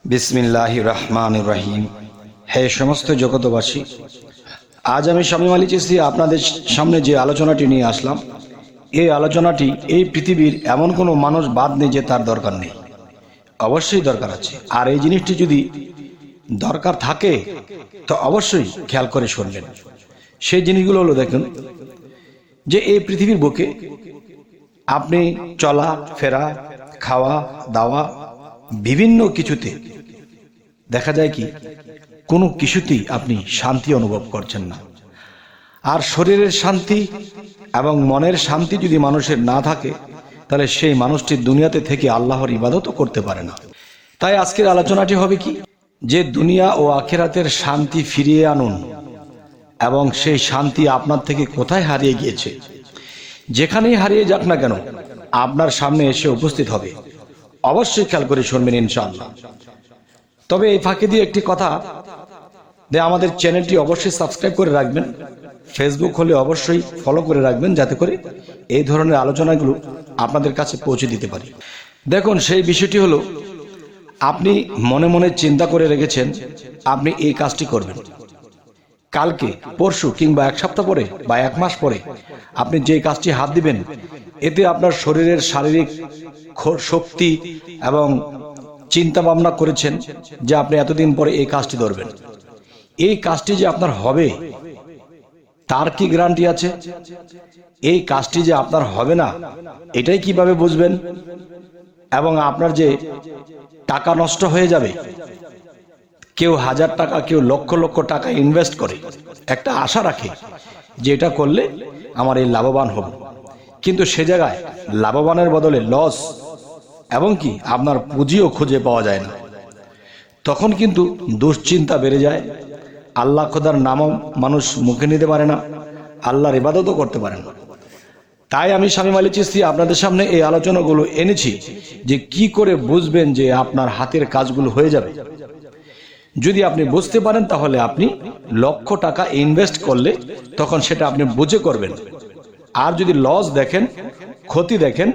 বিসমিল্লাহির রহমানির রহিম। হে সমস্ত জগতবাসী, আজ আমি শামীম আলী চিশতি আপনাদের সামনে যে আলোচনাটি নিয়ে আসলাম, এই আলোচনাটি এই পৃথিবীর এমন কোনো মানুষ বাদ নেই যে তার দরকার নেই। অবশ্যই দরকার আছে। আর এই জিনিসটি যদি দরকার থাকে তো অবশ্যই খেয়াল করে শুনবেন। সেই জিনিসগুলো হলো, দেখুন যে এই পৃথিবীর বুকে আপনি চলা ফেরা, খাওয়া দাওয়া, বিভিন্ন কিছুতে দেখা যায় কি কোনো কিছুতেই আপনি শান্তি অনুভব করছেন না। আর শরীরের শান্তি এবং মনের শান্তি যদি মানুষের না থাকে, তাহলে সেই মানুষটি দুনিয়াতে থেকে আল্লাহর ইবাদতও করতে পারে না। তাই আজকের আলোচনাটি হবে কি, যে দুনিয়া ও আখিরাতের শান্তি ফিরিয়ে আনুন, এবং সেই শান্তি আপনার থেকে কোথায় হারিয়ে গিয়েছে, যেখানেই হারিয়ে যাক না কেন আপনার সামনে এসে উপস্থিত হবে। অবশ্যই খেয়াল করে শুনবেন ইনশাআল্লাহ। তবে এই ফাঁকে দিয়ে একটি কথা, যে আমাদের চ্যানেলটি অবশ্যই সাবস্ক্রাইব করে রাখবেন, ফেসবুক হলে অবশ্যই ফলো করে রাখবেন, যাতে করে এই ধরনের আলোচনাগুলো আপনাদের কাছে পৌঁছে দিতে পারি। দেখুন, সেই বিষয়টি হলো, আপনি মনে মনে চিন্তা করে রেখেছেন আপনি এই কাজটি করবেন, কালকে পরশু কিংবা এক সপ্তাহ পরে বা এক মাস পরে আপনি যে কাজটি হাত দিবেন, এতে আপনার শরীরের শারীরিক শক্তি এবং চিন্তা ভাবনা করেছেন যে আপনি এতদিন পরে এই কাজটি ধরবেন। এই কাজটি যে আপনার হবে তার কি গ্যারান্টি আছে? এই কাজটি যে আপনার হবে না, এটাই কিভাবে বুঝবেন? এবং আপনার যে টাকা নষ্ট হয়ে যাবে, কেউ 1000 টাকা, কেউ লক্ষ লক্ষ টাকা ইনভেস্ট করে একটা আশা রাখে যে এটা করলে আমার এই লাভবান হব, কিন্তু সে জায়গায় লাভবানের বদলে লস, এবং কি আপনার পুঁজিও খুঁজে পাওয়া যায় না। তখন কিন্তু দুশ্চিন্তা বেড়ে যায়, আল্লাহ খোদার নামও মানুষ মুখে নিতে পারে না, আল্লাহর ইবাদতও করতে পারে না। তাই আমি শামীম আলী চিশতি আপনাদের সামনে এই আলোচনাগুলো এনেছি, যে কি করে বুঝবেন যে আপনার হাতের কাজগুলো হয়ে যাবে। যদি আপনি বুঝতে পারেন, তাহলে আপনি লক্ষ টাকা ইনভেস্ট করলে তখন সেটা আপনি বুঝে করবেন। আর যদি লস দেখেন, ক্ষতি দেখেন,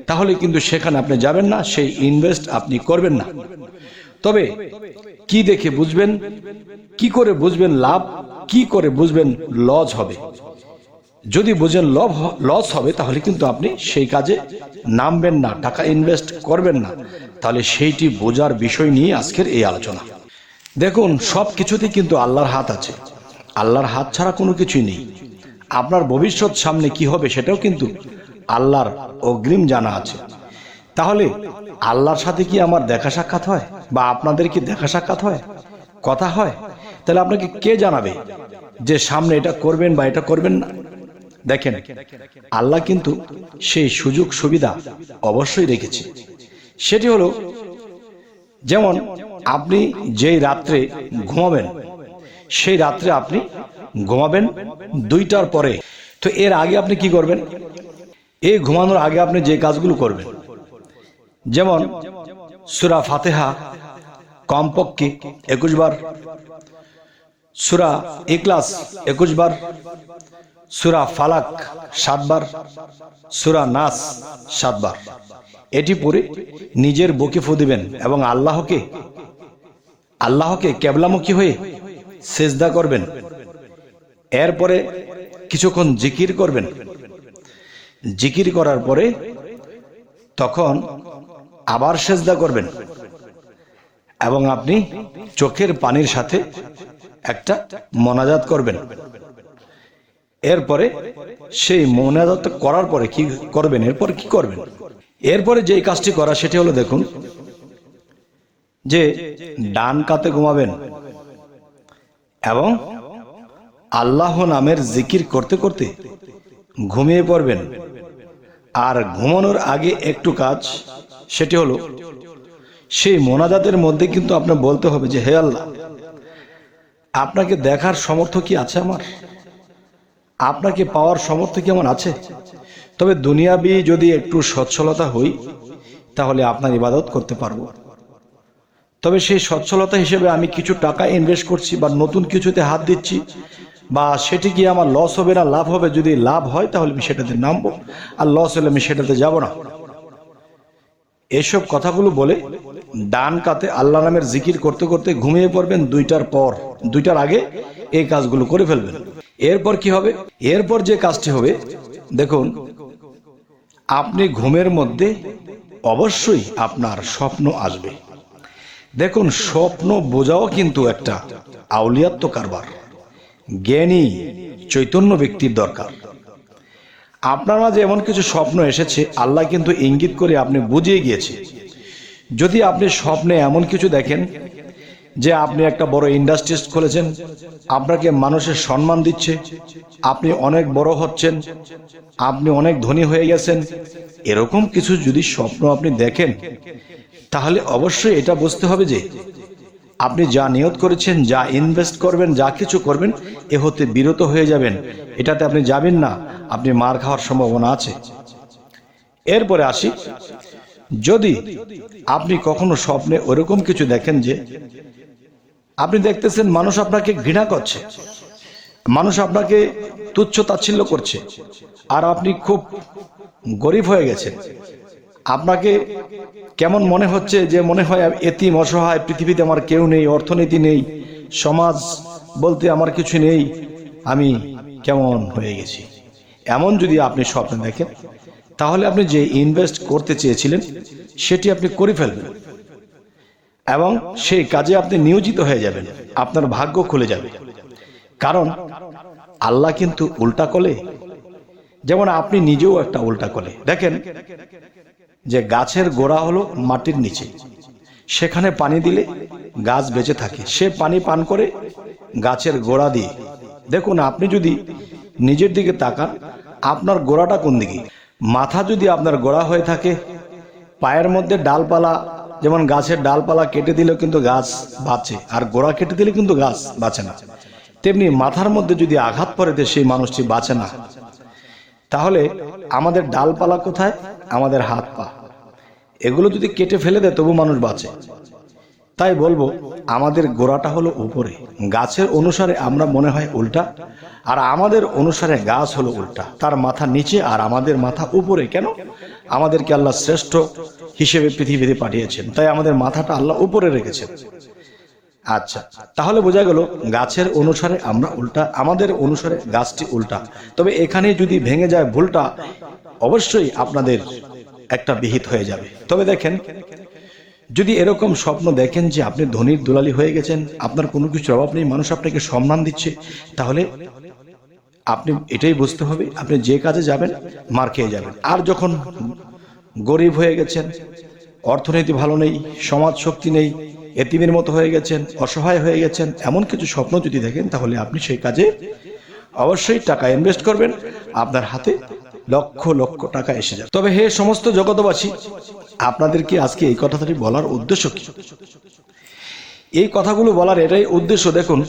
তাহলে কিন্তু সেখানে আপনি যাবেন না, সেই ইনভেস্ট আপনি করবেন না। তবে কি দেখে বুঝবেন, কি করে বুঝবেন লাভ, কি করে বুঝবেন লস হবে? যদি বুঝেন লস হবে, তাহলে কিন্তু আপনি সেই কাজে নামবেন না, টাকা ইনভেস্ট করবেন না। তাহলে সেইটি বোঝার বিষয় নিয়ে আজকের এই আলোচনা। দেখুন, সব কিছুতেই কিন্তু আল্লাহর হাত আছে। আল্লাহর হাত ছাড়া কোনো কিছুই নেই। আপনার ভবিষ্যৎ সামনে কি হবে সেটাও কিন্তু আল্লাহর অগ্রিম জানা আছে। তাহলে আল্লাহর সাথে কি আমার দেখা সাক্ষাৎ হয়, বা আপনাদের কি দেখা সাক্ষাৎ হয়, কথা হয়? তাহলে আপনাকে কে জানাবে যে সামনে এটা করবেন বা এটা করবেন না? দেখেন, আল্লাহ কিন্তু সেই সুযোগ সুবিধা অবশ্যই রেখেছে। সেটি হলো, যেমন আপনি যেই রাত্রে ঘুমাবেন, সেই রাত্রে আপনি ঘুমাবেন 2টার পরে। তো এর আগে আপনি কি করবেন? এই ঘুমানোর আগে আপনি যে কাজগুলো করবেন, যেমন সূরা ফাতিহা কমপক্ষে 21 বার, সূরা ইখলাস 21 বার, সূরা ফালাক 7 বার, সূরা নাস 7 বার। এটি পড়ে নিজের বুকে ফু দিবেন এবং আল্লাহকে কেবলামুখী হয়ে সিজদা করবেন। এরপরে কিছুক্ষণ জিকির করবেন। জিকির করার পরে তখন আবার সিজদা করবেন, এবং আপনি চোখের পানির সাথে একটা মোনাজাত করবেন। এরপরে সেই মোনাজাত করার পরে কি করবেন? এরপর কি করবেন? এরপরে যে কাজটি করা, সেটি হলো, দেখুন যে ডান কাতে ঘুমাবেন এবং আল্লাহ নামের জিকির করতে করতে ঘুমিয়ে পড়বেন। আর ঘুমানোর আগে একটু কাজ, সেটি হলো, সেই মোনাজাতের মধ্যে কিন্তু আপনার বলতে হবে যে, হে আল্লাহ, আপনাকে দেখার সামর্থ্য কি আছে আমার? আপনাকে পাওয়ার সামর্থ্য কি আমার আছে? তবে দুনিয়াবি যদি একটু সচ্ছলতা হই, তাহলে আপনার ইবাদত করতে পারবো। তবে সেই সচ্ছলতা হিসেবে আমি কিছু টাকা ইনভেস্ট করছি বা নতুন কিছুতে হাত দিচ্ছি, বা সেটি কি আমার লস হবে না লাভ হবে? যদি লাভ হয় তাহলে আমি সেটাতে নামবো, আর লস হলে আমি সেটাতে যাব না। এসব কথাগুলো বলে ডান কাতে আল্লাহ নামের জিকির করতে করতে ঘুমিয়ে পড়বেন। 2টার আগে এই কাজগুলো করে ফেলবেন। এরপর কি হবে? এরপর যে কাজটি হবে, দেখুন, আপনি ঘুমের মধ্যে অবশ্যই আপনার স্বপ্ন আসবে। দেখুন, স্বপ্ন বোঝাও কিন্তু একটা আউলিয়াত্ব কারবার, জ্ঞানী চৈতন্য ব্যক্তির দরকার। আপনার মাঝে এমন কিছু স্বপ্ন এসেছে, আল্লাহ কিন্তু ইঙ্গিত করে আপনি বুঝিয়ে গিয়েছে। যদি আপনি স্বপ্নে এমন কিছু দেখেন যে আপনি একটা বড় ইন্ডাস্ট্রিজ খুলেছেন, আপনাকে মানুষের সম্মান দিচ্ছে, আপনি অনেক বড় হচ্ছেন, আপনি অনেক ধনী হয়ে গেছেন, এরকম কিছু যদি স্বপ্ন আপনি দেখেন, তাহলে অবশ্যই এটা বুঝতে হবে যে আপনি যা নিয়ত করেছেন, যা ইনভেস্ট করবেন, যা কিছু করবেন, এ হতে বিরত হয়ে যাবেন। এটাতে আপনি যাবেন না, আপনি মার খাওয়ার সম্ভাবনা আছে। এরপরে আসি, যদি আপনি কখনো স্বপ্নে ওরকম কিছু দেখেন যে আপনি দেখতেছেন মানুষ আপনাকে ঘৃণা করছে, মানুষ আপনাকে তুচ্ছ তাচ্ছিল্য করছে, আর আপনি খুব গরিব হয়ে গেছেন, আপনাকে কেমন মনে হচ্ছে যে মনে হয় এতিম অসহায়, পৃথিবীতে আমার কেউ নেই, অর্থনীতি নেই, সমাজ বলতে আমার কিছু নেই, আমি কেমন হয়ে গেছি, এমন যদি আপনি স্বপ্ন দেখেন, তাহলে আপনি যে ইনভেস্ট করতে চেয়েছিলেন সেটি আপনি করে ফেলবেন এবং সেই কাজে আপনি নিয়োজিত হয়ে যাবেন, আপনার ভাগ্য খুলে যাবে। কারণ আল্লাহ কিন্তু উল্টা কলে, যেমন আপনি নিজেও একটা উল্টা কলে। দেখেন যে গাছের গোড়া হলো মাটির নিচে, সেখানে পানি দিলে গাছ বেঁচে থাকে, সে পানি পান করে গাছের গোড়া দিয়ে। দেখুন, আপনি যদি নিজের দিকে তাকান, আপনার গোড়াটা কোন দিকে? মাথা যদি আপনার গোড়া হয়ে থাকে, পায়ের মধ্যে ডালপালা, যেমন গাছের ডালপালা কেটে দিলেও কিন্তু গাছ বাঁচে, আর গোড়া কেটে দিলে কিন্তু গাছ বাঁচে না, তেমনি মাথার মধ্যে যদি আঘাত পড়ে দেয় সেই মানুষটি বাঁচে না। তাহলে আমাদের ডালপালা কোথায়? আমাদের হাত পা, এগুলো যদি কেটে ফেলে দেয় তবু মানুষ বাঁচে। তাই বলবো, আমাদের গোড়াটা হলো উপরে, গাছের অনুসারে আমরা মনে হয় উল্টা, আর আমাদের অনুসারে গাছ হলো উল্টা, তার মাথা নিচে আর আমাদের মাথা উপরে। কেন? আমাদেরকে আল্লাহ শ্রেষ্ঠ হিসেবে পৃথিবীতে পাঠিয়েছেন, তাই আমাদের মাথাটা আল্লাহ উপরে রেখেছেন। আচ্ছা, তাহলে বোঝা গেল গাছের অনুসারে আমরা উল্টা, আমাদের অনুসারে গাছটি উল্টা। তবে এখানে যদি ভেঙে যায় ভুলটা, অবশ্যই আপনাদের একটা বিহিত হয়ে যাবে। তবে দেখেন, যদি এরকম স্বপ্ন দেখেন যে আপনি ধনীর দুলালি হয়ে গেছেন, আপনার কোনো কিছুর অভাব নেই, মানুষ আপনাকে সম্মান দিচ্ছে, তাহলে আপনি এটাই বুঝতে হবে আপনি যে কাজে যাবেন মার খেয়ে যাবেন। আর যখন গরিব হয়ে গেছেন, অর্থনীতি ভালো নেই, সমাজ শক্তি নেই, এতিমের মতো হয়ে গেছেন, অসহায় হয়ে গেছেন, এমন কিছু স্বপ্ন যদি দেখেন, তাহলে আপনি সেই কাজে অবশ্যই টাকা ইনভেস্ট করবেন, আপনার হাতে লক্ষ লক্ষ টাকা এসে যাবে। তবে হে সমস্ত জগতবাসী, আপনাদেরকে আজকে এই কথাটি বলার উদ্দেশ্য কি? এই কথাগুলো বলার এটাই উদ্দেশ্য। দেখুন,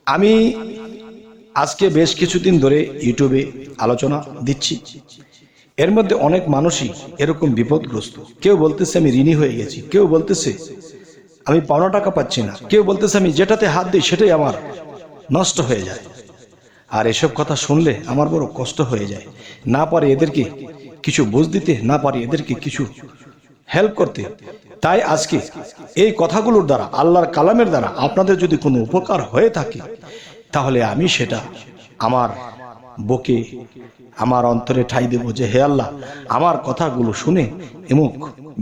আমি আজকে বেশ কিছুদিন ধরে ইউটিউবে আলোচনা দিচ্ছি, এর মধ্যে অনেক মানুষই এরকম বিপদগ্রস্ত। কেউ বলতেছে আমি ঋণী হয়ে গেছি, কেউ বলতেছে আমি পাওনা টাকা পাচ্ছি না, কেউ বলতেছে আমি যেটাতে হাত দিই সেটাই আমার নষ্ট হয়ে যায়। আর এসব কথা শুনলে আমার বড় কষ্ট হয়ে যায়, না পারি এদেরকে কিছু বুঝ দিতে, না পারি এদেরকে কিছু হেল্প করতে। তাই আজকে এই কথাগুলোর দ্বারা, আল্লাহর কালামের দ্বারা আপনাদের যদি কোনো উপকার হয়ে থাকে, তাহলে আমি সেটা আমার বুকে, আমার অন্তরে ঠাঁই দেব যে হে আল্লাহ, আমার কথাগুলো শুনে এমুক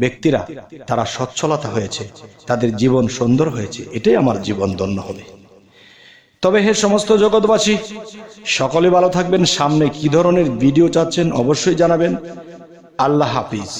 ব্যক্তিরা তারা সচ্ছলতা হয়েছে, তাদের জীবন সুন্দর হয়েছে, এটাই আমার জীবন ধন্য হবে। তবে হে সমস্ত জগৎবাসী, সকলে ভালো থাকবেন। সামনে কি ধরনের ভিডিও চাচ্ছেন অবশ্যই জানাবেন। আল্লাহ হাফিজ।